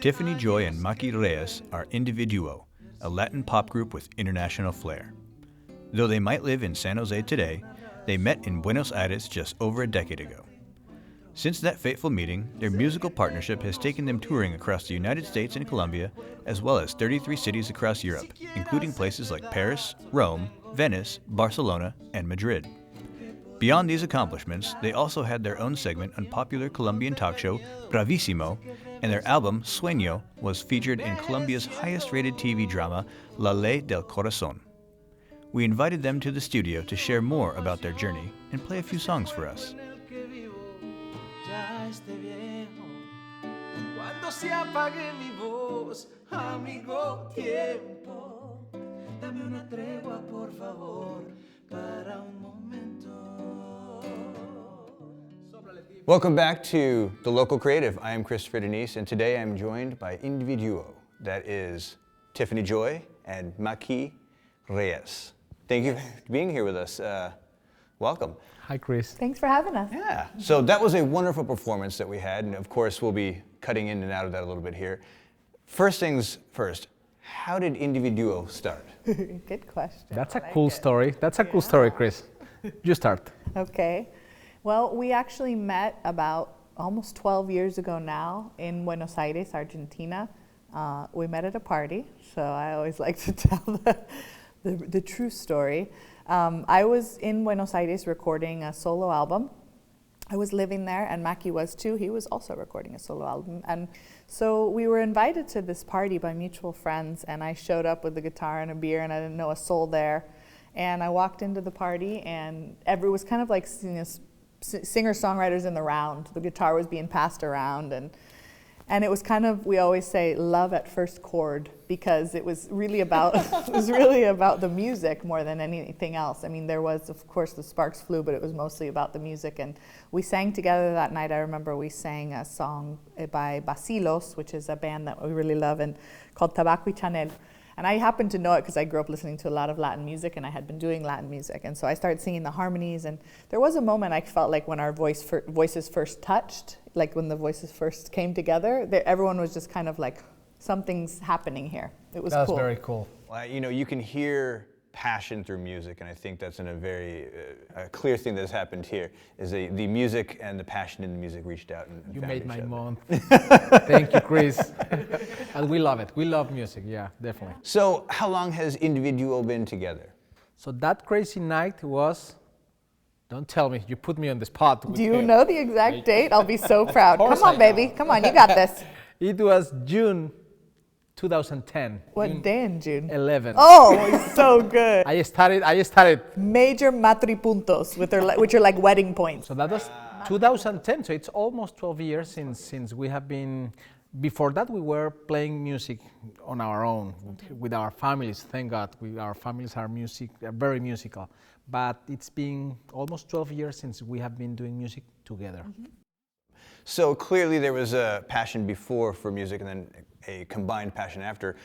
Tiffany Joy and Maqui Reyes are IndiviDuo, a Latin pop group with international flair. Though they might live in San Jose today, they met in Buenos Aires just over a decade ago. Since that fateful meeting, their musical partnership has taken them touring across the United States and Colombia, as well as 33 cities across Europe, including places like Paris, Rome, Venice, Barcelona, and Madrid. Beyond these accomplishments, they also had their own segment on popular Colombian talk show Bravísimo, and their album Sueño was featured in Colombia's highest-rated TV drama La Ley del Corazón. We invited them to the studio to share more about their journey and play a few songs for us. Welcome back to The Local Creative. I am Christopher Denise, and today I'm joined by IndiviDuo. That is Tiffany Joy and Maqui Reyes. Thank you for being here with us. Welcome. Hi, Chris. Thanks for having us. Yeah, so that was a wonderful performance that we had, and of course we'll be cutting in and out of that a little bit here. First things first, how did IndiviDuo start? Good question. That's a cool story. That's a cool story, Chris. You start. Okay. Well, we actually met about almost 12 years ago now in Buenos Aires, Argentina. We met at a party, so I always like to tell the true story. I was in Buenos Aires recording a solo album. I was living there, and Maqui was too. He was also recording a solo album. And so we were invited to this party by mutual friends, and I showed up with a guitar and a beer, and I didn't know a soul there. And I walked into the party, and it was kind of like singer-songwriters in the round. The guitar was being passed around, and it was kind of, we always say, love at first chord, because it was really about the music more than anything else. I mean, there was, of course, the sparks flew, but it was mostly about the music. And we sang together that night. I remember we sang a song by Basilos, which is a band that we really love, and called Tabaco y Chanel. And I happened to know it because I grew up listening to a lot of Latin music, and I had been doing Latin music. And so I started singing the harmonies, and there was a moment I felt like when our voices first touched, like when the voices first came together, everyone was just kind of like, something's happening here. It was cool. That's very cool. Well, you know, you can hear passion through music, and I think that's a very clear thing that has happened here, is the music and the passion in the music reached out and You found made each my other. month. Thank you, Chris. And we love it. We love music, yeah, definitely. So how long has IndiviDuo been together? So that crazy night was, don't tell me, you put me on the spot. Do you know the exact date? I'll be so proud. Come on, baby. Come on, you got this. It was June 2010. What day in June? 11. Oh, so good. I started. Major matripuntos, which are like wedding points. So that was 2010. So it's almost 12 years since we have been. Before that, we were playing music on our own with our families. Thank God, our families are very musical. But it's been almost 12 years since we have been doing music together. Mm-hmm. So clearly there was a passion before for music and then a combined passion after.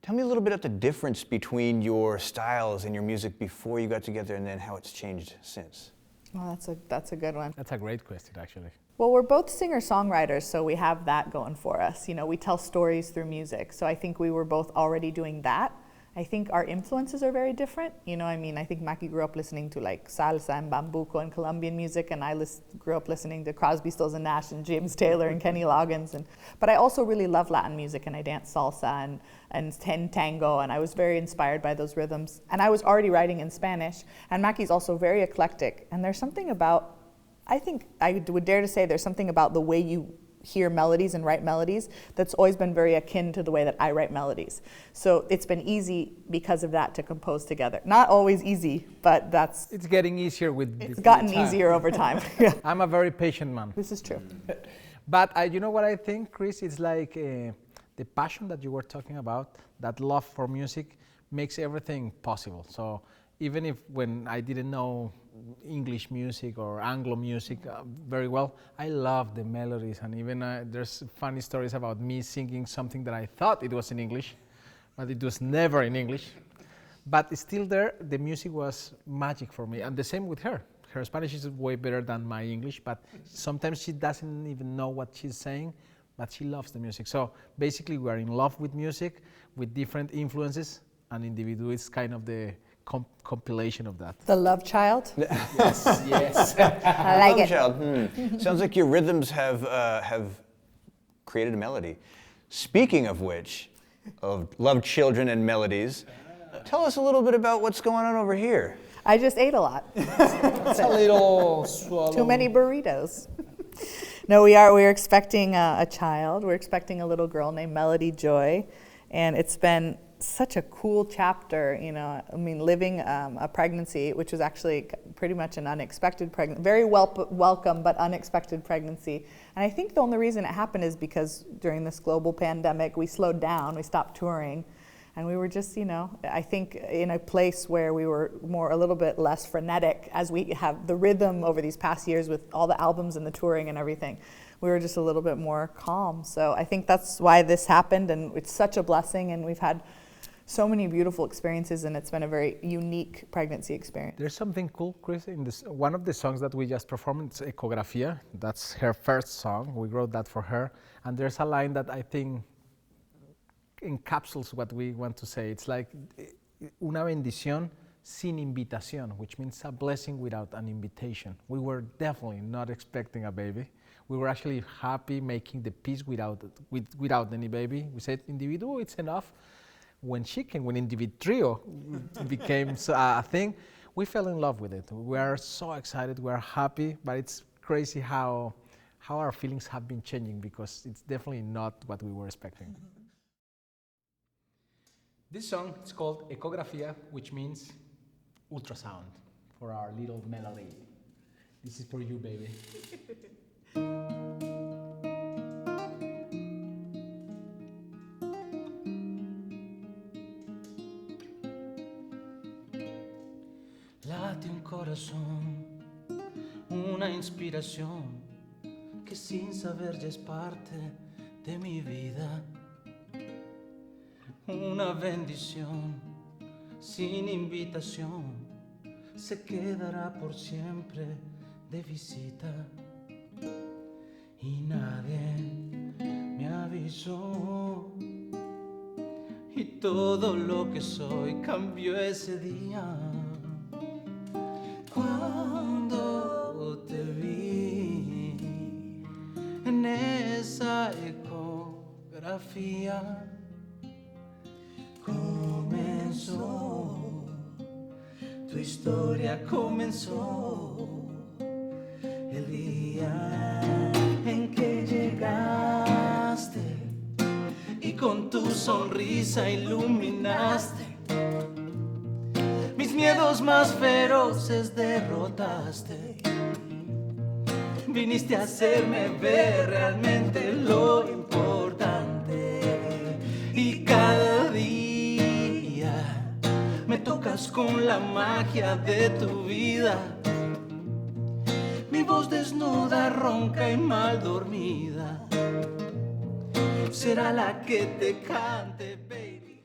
Tell me a little bit about the difference between your styles and your music before you got together and then how it's changed since. Well, that's a good one. That's a great question, actually. Well, we're both singer-songwriters, so we have that going for us. You know, we tell stories through music, so I think we were both already doing that. I think our influences are very different. You know, I mean, I think Maqui grew up listening to like salsa and bambuco and Colombian music, and I grew up listening to Crosby, Stills and Nash and James Taylor and Kenny Loggins. But I also really love Latin music, and I dance salsa and tango, and I was very inspired by those rhythms. And I was already writing in Spanish, and Maqui's also very eclectic. And there's something about, I think I would dare to say there's something about the way you hear melodies and write melodies that's always been very akin to the way that I write melodies. So it's been easy because of that to compose together. Not always easy, but it's getting easier with it's gotten easier over time. Yeah. I'm a very patient man. This is true. But you know what I think, Chris? It's like the passion that you were talking about, that love for music makes everything possible. So even if when I didn't know English music or Anglo music very well, I love the melodies, and even there's funny stories about me singing something that I thought it was in English, but it was never in English. But still there, the music was magic for me, and the same with her. Her Spanish is way better than my English, but sometimes she doesn't even know what she's saying, but she loves the music. So basically, we are in love with music, with different influences, and IndiviDuo is kind of the compilation of that. The love child. Yes. I like it. Child. Sounds like your rhythms have created a melody. Speaking of which, of love children and melodies, tell us a little bit about what's going on over here. I just ate a lot. It's a little swallow. Too many burritos. No, we're expecting a child. We're expecting a little girl named Melody Joy, and it's been such a cool chapter, you know. I mean, living a pregnancy, which was actually pretty much an unexpected pregnancy, very welcome but unexpected pregnancy. And I think the only reason it happened is because during this global pandemic, we slowed down, we stopped touring, and we were just, you know, I think in a place where we were a little bit less frenetic as we have the rhythm over these past years with all the albums and the touring and everything. We were just a little bit more calm. So I think that's why this happened, and it's such a blessing, and we've had so many beautiful experiences, and it's been a very unique pregnancy experience. There's something cool, Chris, in this. One of the songs that we just performed, it's Ecografía. That's her first song. We wrote that for her. And there's a line that I think encapsulates what we want to say. It's like, una bendición sin invitación, which means a blessing without an invitation. We were definitely not expecting a baby. We were actually happy making the piece without any baby. We said, IndiviDuo, it's enough. When IndiviDuo became a thing, we fell in love with it. We are so excited, we are happy, but it's crazy how our feelings have been changing, because it's definitely not what we were expecting. This song is called Ecografía, which means ultrasound, for our little melody. This is for you, baby. Late un corazón, una inspiración que sin saber ya es parte de mi vida. Una bendición sin invitación, se quedará por siempre de visita. Y nadie me avisó, y todo lo que soy cambió ese día. Cuando te vi en esa ecografía, comenzó, tu historia comenzó el día en que llegaste y con tu sonrisa iluminaste mis miedos más feroces, derrotaste. Viniste a hacerme ver realmente lo importante, y cada día me tocas con la magia de tu vida. Mi voz desnuda, ronca y mal dormida será la que te cante, baby.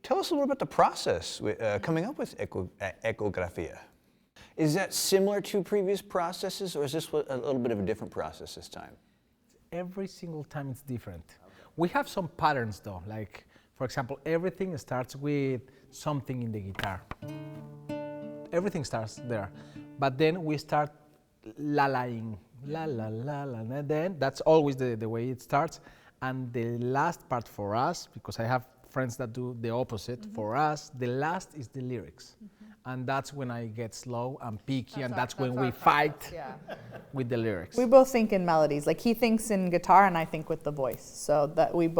Tell us a little about the process coming up with Ecografía. Is that similar to previous processes, or is this a little bit of a different process this time? Every single time it's different. We have some patterns though, like, for example, everything starts with something in the guitar. Everything starts there. But then we start la-laing, la-la-la-la, and then that's always the way it starts. And the last part for us, because I have friends that do the opposite, for us, the last is the lyrics. And that's when I get slow and peaky, and that's when we fight with the lyrics. We both think in melodies. Like, he thinks in guitar and I think with the voice. So that we've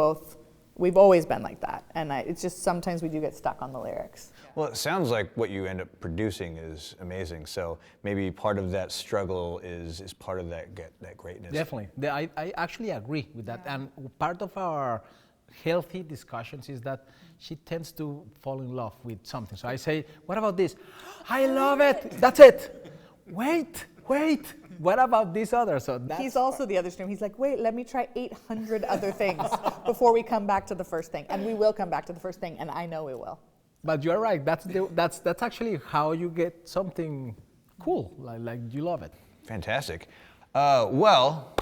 always been like that. And it's just sometimes we do get stuck on the lyrics. Well, it sounds like what you end up producing is amazing. So maybe part of that struggle is part of that greatness. Definitely. I actually agree with that. Yeah. And part of our healthy discussions is that she tends to fall in love with something. So I say, what about this? I love it. That's it. Wait. What about this other? So he's also the other stream. He's like, wait, let me try 800 other things before we come back to the first thing. And we will come back to the first thing, and I know we will. But you're right. That's actually how you get something cool. Like you love it. Fantastic. Well,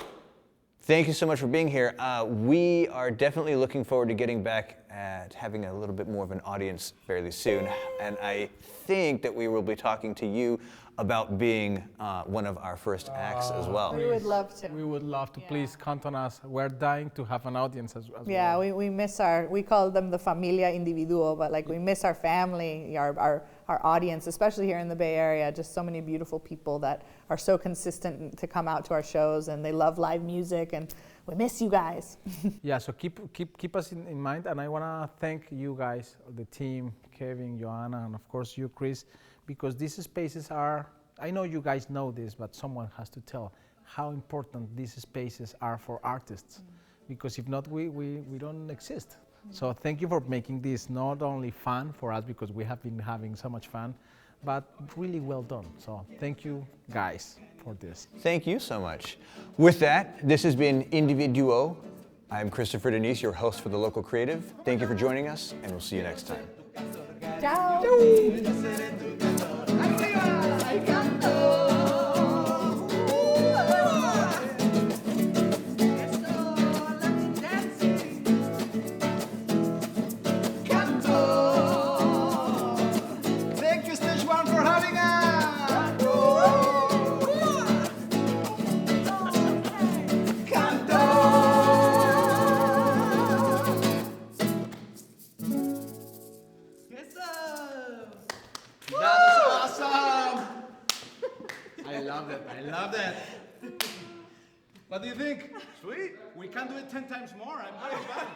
Thank you so much for being here. We are definitely looking forward to getting back at having a little bit more of an audience fairly soon. And I think that we will be talking to you about being one of our first acts as well. We would love to. We would love to. Please count on us. We're dying to have an audience as well. Yeah, we miss we call them the familia IndiviDuo, but like we miss our family, our audience, especially here in the Bay Area. Just so many beautiful people that are so consistent to come out to our shows, and they love live music, and we miss you guys. Yeah, so keep us in mind, and I want to thank you guys, the team, Kevin, Johanna, and of course you, Chris, because these spaces are, I know you guys know this, but someone has to tell how important these spaces are for artists, because if not, we don't exist. So thank you for making this not only fun for us, because we have been having so much fun, but really well done. So thank you guys for this. Thank you so much. With that, this has been IndiviDuo. I'm Christopher Denise, your host for The Local Creative. Thank you for joining us, and we'll see you next time. Ciao. Thank you, StageOne, for having us. Canto. Yes, sir. That was awesome. I love that. I love that. What do you think? Sweet. We can do it 10 times more. I'm very fun.